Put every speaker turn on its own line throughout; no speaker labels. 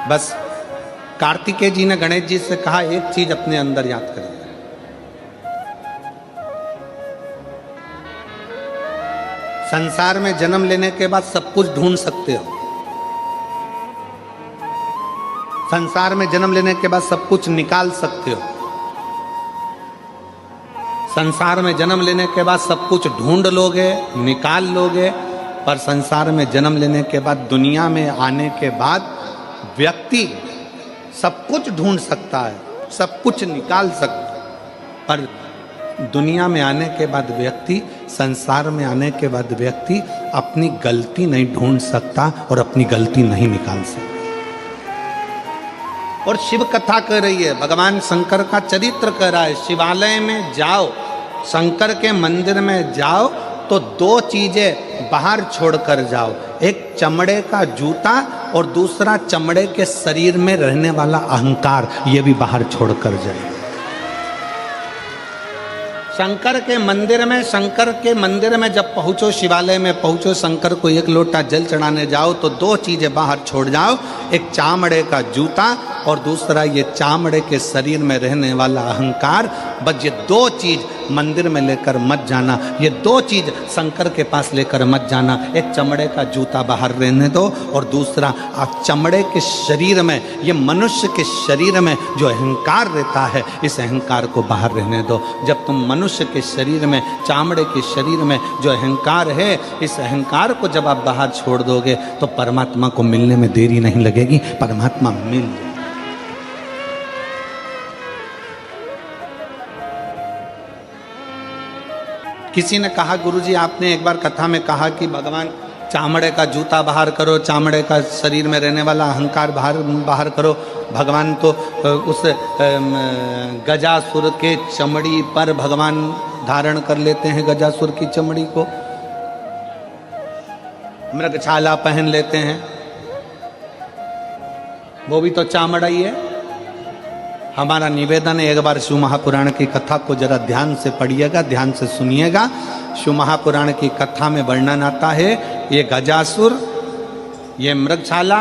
बस कार्तिकेय जी ने गणेश जी से कहा एक चीज अपने अंदर याद करिए, संसार में जन्म लेने के बाद सब कुछ ढूंढ सकते हो, संसार में जन्म लेने के बाद सब कुछ निकाल सकते हो, संसार में जन्म लेने के बाद सब कुछ ढूंढ लोगे, निकाल लोगे, पर संसार में जन्म लेने के बाद, दुनिया में आने के बाद व्यक्ति सब कुछ ढूंढ सकता है, सब कुछ निकाल सकता है, पर दुनिया में आने के बाद व्यक्ति, संसार में आने के बाद व्यक्ति अपनी गलती नहीं ढूंढ सकता और अपनी गलती नहीं निकाल सकता। और शिव कथा कह रही है, भगवान शंकर का चरित्र कह रहा है, शिवालय में जाओ, शंकर के मंदिर में जाओ तो दो चीजें बाहर छोड़कर जाओ, एक चमड़े का जूता और दूसरा चमड़े के शरीर में रहने वाला अहंकार, ये भी बाहर छोड़कर जाए। शंकर के मंदिर में जब पहुंचो, शिवालय में पहुंचो, शंकर को एक लोटा जल चढ़ाने जाओ तो दो चीजें बाहर छोड़ जाओ, एक चामड़े का जूता और दूसरा ये चामड़े के शरीर में रहने वाला अहंकार। बस ये दो चीज मंदिर में लेकर मत जाना, ये दो चीज शंकर के पास लेकर मत जाना। एक चमड़े का जूता बाहर रहने दो और दूसरा आप चमड़े के शरीर में, ये मनुष्य के शरीर में जो अहंकार रहता है, इस अहंकार को बाहर रहने दो। जब तुम मनुष्य के शरीर में, चामड़े के शरीर में जो अहंकार है, इस अहंकार को जब आप बाहर छोड़ दोगे तो परमात्मा को मिलने में देरी नहीं लगेगी, परमात्मा मिल जाएगा। किसी ने कहा, गुरुजी आपने एक बार कथा में कहा कि भगवान चामड़े का जूता बाहर करो, चामड़े का शरीर में रहने वाला अहंकार बाहर करो। भगवान तो उस गजासुर के चमड़ी पर भगवान धारण कर लेते हैं, गजासुर की चमड़ी को मृगछाला पहन लेते हैं, वो भी तो चामड़ा ही है। हमारा निवेदन है, एक बार शिव महापुराण की कथा को जरा ध्यान से पढ़िएगा, ध्यान से सुनिएगा। शिव महापुराण की कथा में वर्णन आता है, ये गजासुर, ये मृगछाला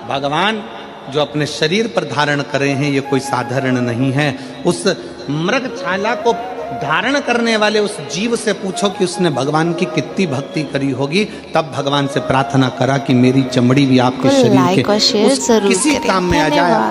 भगवान जो अपने शरीर पर धारण करे हैं, ये कोई साधारण नहीं है। उस मृगछाला को धारण करने वाले उस जीव से पूछो कि उसने भगवान की कितनी भक्ति करी होगी, तब भगवान से प्रार्थना करा कि मेरी चमड़ी भी आपके शरीर के किसी काम में आ जाए, आपके